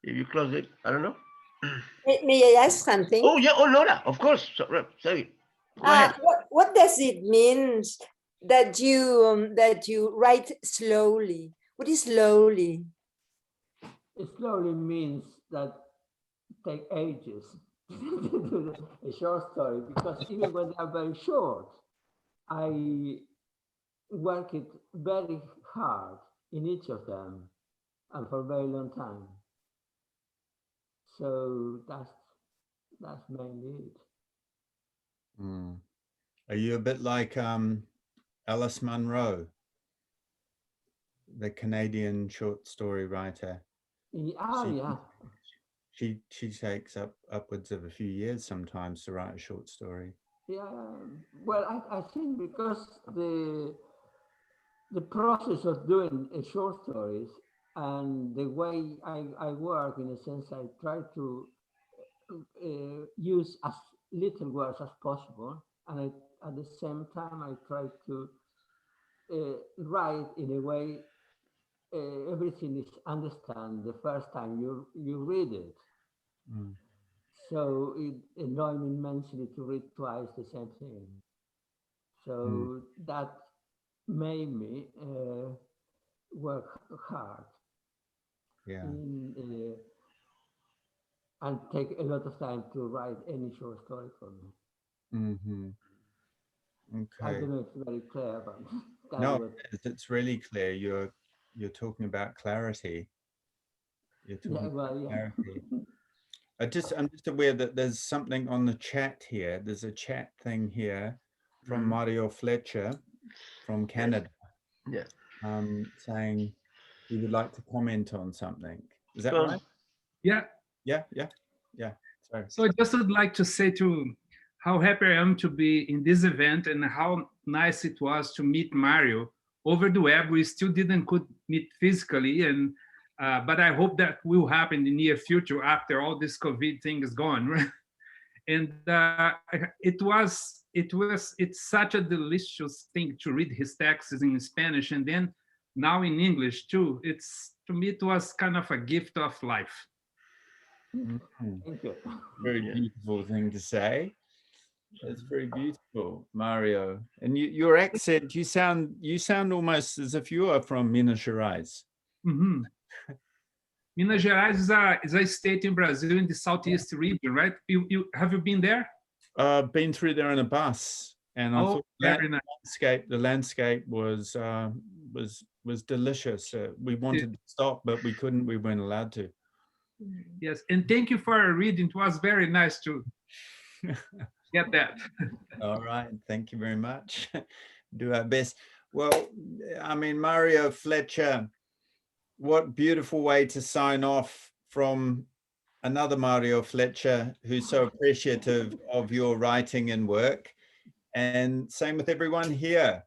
if you close it, I don't know. May I ask something? Oh yeah, Nora, of course. Sorry. Go ahead. What does it mean that you write slowly? What is slowly? It slowly means that it takes ages to do a short story, because even when they are very short, I work it very hard in each of them. and for a very long time. So that's mainly it. Mm. Are you a bit like Alice Munro, the Canadian short story writer? Yeah. She takes upwards of a few years sometimes to write a short story. Yeah, well, I think because the process of doing short stories and the way I work, in a sense, I try to use as little words as possible, and at the same time I try to write in a way everything is understand the first time you read it. Mm. So it annoyed me immensely to read twice the same thing. So that made me work hard. Yeah. And take a lot of time to write any short story for me. Mm-hmm. Okay. I don't know if it's very clear, but no, it's really clear. You're talking about clarity. You're talking about clarity. I'm just aware that there's something on the chat here. There's a chat thing here from Mario Flecha from Canada. Yeah. Saying he would like to comment on something. Is that right? Yeah. Yeah. Sorry. So I just would like to say how happy I am to be in this event and how nice it was to meet Mario over the web. We still could meet physically, and but I hope that will happen in the near future after all this COVID thing is gone. Right? And it's such a delicious thing to read his texts in Spanish and then now in English too. To me it was kind of a gift of life. Thank you. Very beautiful thing to say. It's very beautiful, Mario. And your accent, you sound almost as if you are from Minas Gerais. Mm-hmm. Minas Gerais is a state in Brazil in the southeast region, right? Have you been there? Been through there in a bus, and I thought the landscape was delicious. We wanted to stop, but we couldn't. We weren't allowed to. Yes, and thank you for reading. It was very nice to get that. All right, thank you very much. Do our best. Well, I mean, Mario Flecha, what beautiful way to sign off from another Mario Flecha who's so appreciative of your writing and work. And same with everyone here.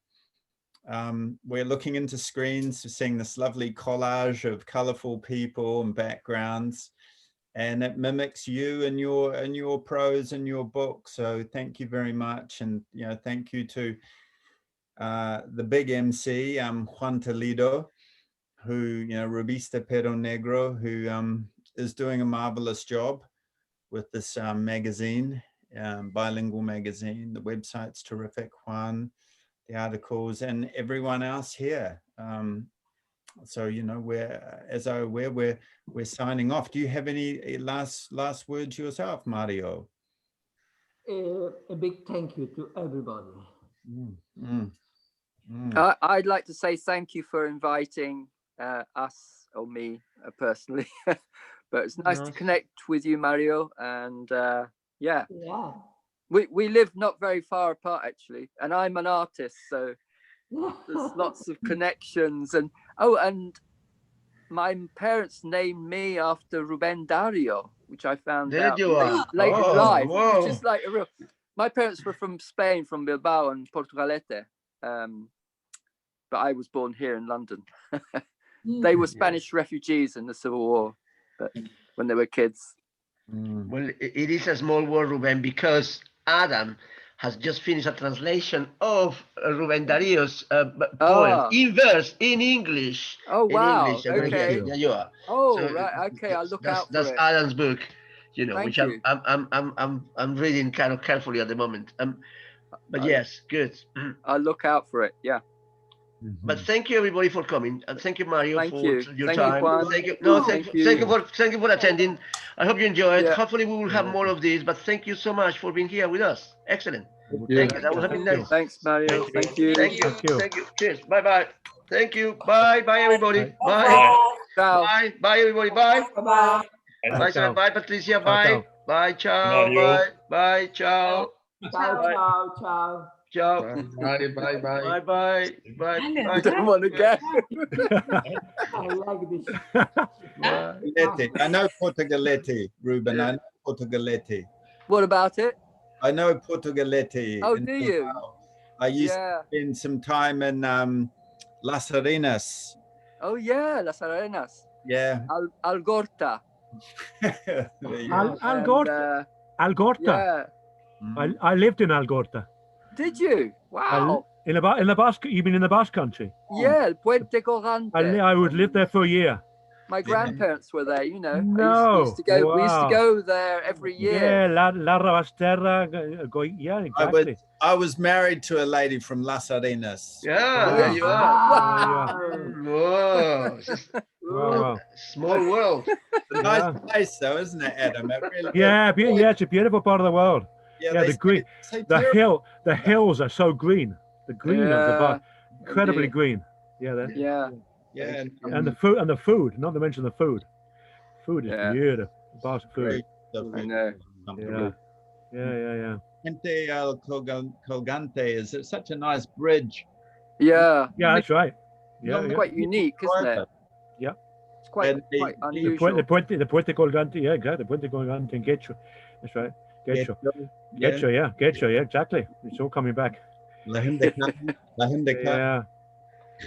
We're looking into screens, seeing this lovely collage of colorful people and backgrounds, and it mimics you and your prose and your book. So thank you very much. And thank you to the big MC, Juan Toledo, who, Revista Perro Negro, who is doing a marvelous job with this magazine, bilingual magazine. The website's terrific, Juan, the articles, and everyone else here. So, we're signing off. Do you have any last words yourself, Mario? A big thank you to everybody. I'd like to say thank you for inviting us, or me personally, but it's nice to connect with you, Mario. And we live not very far apart, actually, and I'm an artist, so there's lots of connections. And my parents named me after Ruben Dario, which I found out late in life, which is like a real. My parents were from Spain, from Bilbao and Portugalete, but I was born here in London. They were Spanish refugees in the Civil War, but when they were kids. Well, it is a small world, Ruben, because Adam has just finished a translation of Ruben Dario's poem in verse, in English. Oh, wow. In English. Okay. Yeah, you are. Oh, so right. Okay, I'll look out for it. That's Adam's book, which you. I'm reading kind of carefully at the moment. But yes, good. I'll look out for it. Yeah. But thank you everybody for coming, and thank you, Mario, for your thank time. You, thank you. No, thank you for attending. I hope you enjoyed. Yeah. Hopefully, we will have more of these. But thank you so much for being here with us. Excellent. Thank you. That was nice. Thanks, Mario. Thank you. Thank you. Cheers. Bye bye. Thank you. Bye everybody. Bye. Ciao. Bye. Bye, everybody. Bye. Bye. Bye, Simon. Bye, Patricia. Bye. ciao. Bye, ciao. Mario. Bye. Bye, ciao. Ciao, Bye. ciao, ciao. Ciao. Bye, bye, bye. Bye, bye. Bye. Hello. Bye. Don't want to go. I like this. Bye. Portugalete. I know Portugalete, Ruben. I know Portugalete. What about it? I know Portugalete. Oh, in do you? Bilbao. I used Yeah. to spend some time in Las Arenas. Oh, yeah, Las Arenas. Yeah. Algorta. There you go. Algorta. And, Algorta. yeah. I lived in Algorta. Did you? Wow. In the Basque, you mean in the Basque country? Yeah, el Puente Colgante. I would live there for a year. My grandparents were there, you know. No. We used to go. We used to Wow. go there every year. Yeah, La Rabasterra. Yeah, exactly. I was married to a lady from Las Arenas. Yeah, there you are. Whoa. It's just Wow. small world. A nice place, though, isn't it, Adam? It really Yeah, it's a beautiful part of the world. Yeah, they the green, say the hills are so green. The green of the bar, incredibly green. Yeah, Yeah. Yeah, and the food, not to mention the food. Food is beautiful. Basque food. I know. Yeah. Puente el Colgante is such a nice bridge. Yeah. Yeah, that's right. Yeah, Quite unique, isn't it? Yeah. It's quite unusual. The Puente Colgante, yeah, exactly. The Puente Colgante in Getxo. That's right. Getxo. Getxo, yeah, exactly. It's all coming back. La Hindica.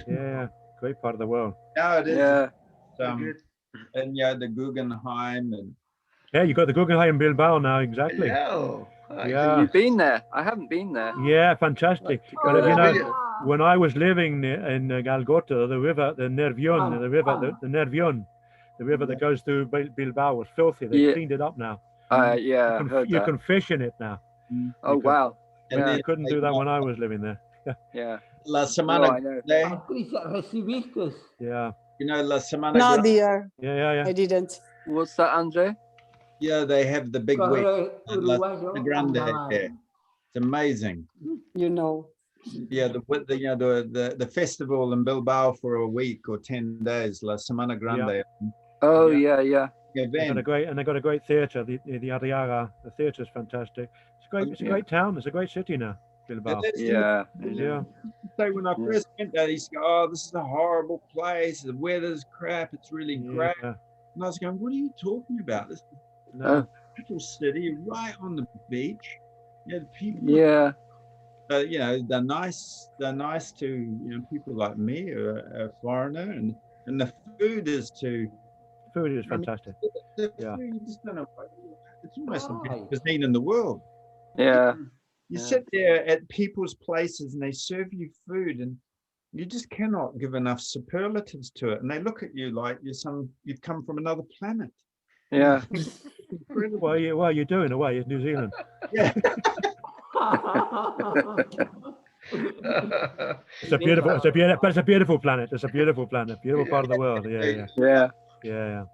Yeah. Great part of the world. No, it is. Yeah. And the Guggenheim and you got the Guggenheim Bilbao now, exactly. Hello. Yeah. You've been there? I haven't been there. Yeah, fantastic. But when I was living in Algorta, the river, the Nervion, the river that goes through Bilbao was filthy. They cleaned it up now. You can fish in it now. Oh, wow. You couldn't do that when I was living there. Yeah. La Semana Grande. Yeah. You know La Semana No, Grande? dear. Yeah. I didn't. What's that, Andre? Yeah, they have the big week. La Semana Grande. Yeah. It's amazing. You know. Yeah, the festival in Bilbao for a week or 10 days, La Semana Grande. Oh, yeah. They got a great theatre, the Arriaga. The theatre is fantastic. It's a great town. It's a great city now, Bilbao. Yeah. So when I first went there, he used to go, "Oh, this is a horrible place. The weather's crap. It's really great." And I was going, "What are you talking about? This is a beautiful city right on the beach. Yeah, the people. Yeah. They're nice. They're nice to people like me, a foreigner, and the food is too. Food is fantastic. The food, you just don't know. It's almost the best cuisine in the world. Yeah. You sit there at people's places and they serve you food and you just cannot give enough superlatives to it. And they look at you like you've come from another planet. Yeah. Well, you do in a way. It's New Zealand. Yeah. It's a beautiful planet. It's a beautiful planet. Beautiful part of the world. Yeah.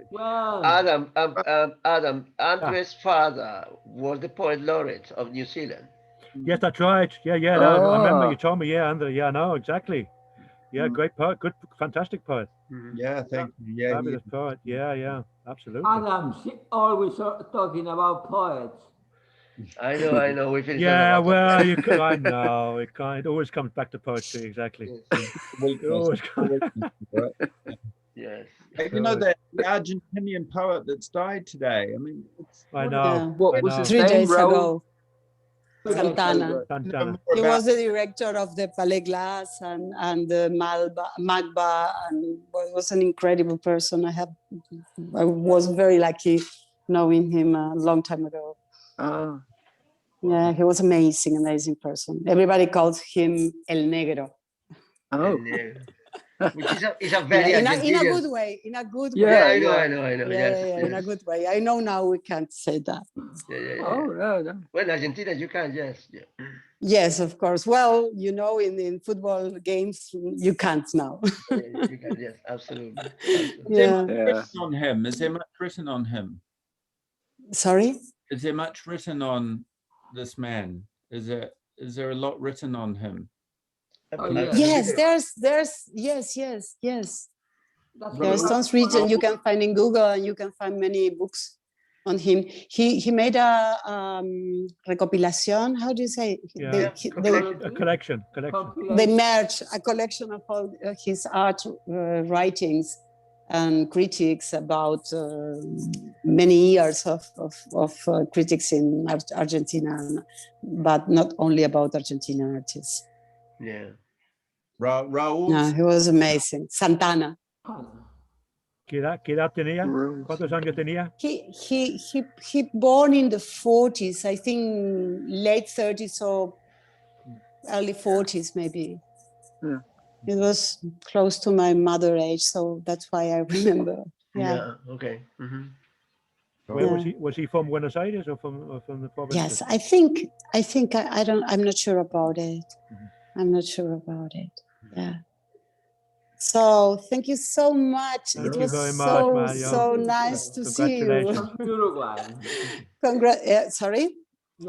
Wow. Adam, Andre's father was the poet laureate of New Zealand. Yes, that's right. Yeah. No, I remember you told me. Yeah, Andre. Yeah, no, exactly. Yeah, great poet. Good, fantastic poet. Yeah, thank you. Yeah, fabulous poet. Yeah, absolutely. Adam, she always talking about poets. I know. We finish. Yeah, well, you could. I know. It always comes back to poetry. Exactly. It always comes. Yes. You know the Argentinian poet that's died today. I mean, I know. What was his 3 name? days Raul? ago. Santana. He about- was the director of the Palais Glass and the Magba, and was an incredible person. I was very lucky knowing him a long time ago. Oh. Yeah, he was amazing person. Everybody calls him El Negro. Oh. Which is a very in a Argentinian. good way. In a good Yeah, way. I know. Yeah, in a good way. I know now we can't say that. Yeah. Oh, no. Well, in Argentina, you can, yes. Yeah. Yes, of course. Well, in football games, you can't now. You can, yes, absolutely. Yeah. Written on him? Is there much written on him? Sorry? Is there much written on this man? Is there a lot written on him? Yes, there's yes. There's tons written. You can find in Google, and you can find many books on him. He made a recopilación. How do you say? Yeah, a collection. They merged a collection of all his art writings and critics about many years of critics in Argentina, but not only about Argentine artists. Yeah. Raúl. No, he was amazing. Santana. ¿Qué edad tenía? ¿Cuántos años tenía? He born in the 40s, I think late 30s or early 40s maybe. Yeah. It was close to my mother age, so that's why I remember. Yeah. Okay. Mm-hmm. Where was he from? Buenos Aires or from the province? Yes, I think I don't. I'm not sure about it. I'm not sure about it. Yeah. So thank you so much. Thank it you was very much, so Mario. nice to see you. Sorry.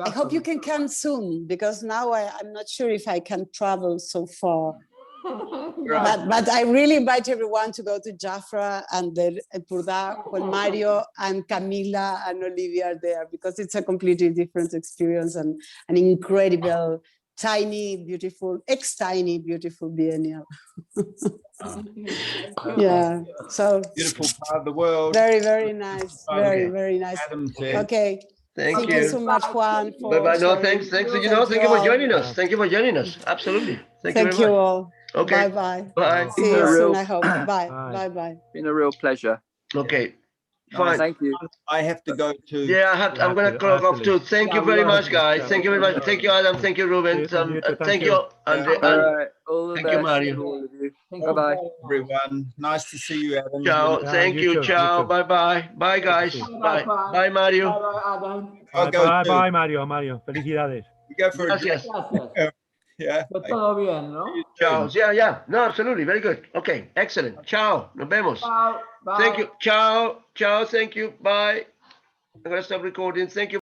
I hope you can come soon, because now I'm not sure if I can travel so far. But I really invite everyone to go to Jafra and Purda when Mario and Camila and Olivia are there, because it's a completely different experience and an incredible, tiny, beautiful, ex-tiny, beautiful biennial. Yeah, so beautiful part of the world. Very, very nice. Very nice. Okay. Thank you so much, Juan. Bye-bye. No, thanks. Thank you for joining us. Thank you for joining us. Absolutely. Thank you very much. All. Okay. Bye-bye. Bye. See you soon, I hope. Bye. Bye-bye. Been a real pleasure. Okay. Fine. Thank you. I have to go to. Yeah, I'm going to close off too. Thank you very much, guys. Thank you very much. Thank you, Adam. Thank you, Ruben. Thank you, Andre. All right. All the Thank best you, Mario. to all of you. Bye-bye. Everyone. Nice to see you, Adam. Ciao. Thank you. Ciao. Bye-bye. Bye, guys. Bye. Bye, Mario. Bye, Mario. Felicidades. We go for Gracias. Yeah. Todo bien, ¿no? Ciao. Yeah. No, absolutely. Very good. Okay. Excellent. Ciao. Nos vemos. Bye. Thank you. Ciao. Thank you. Bye. I'm going to stop recording. Thank you.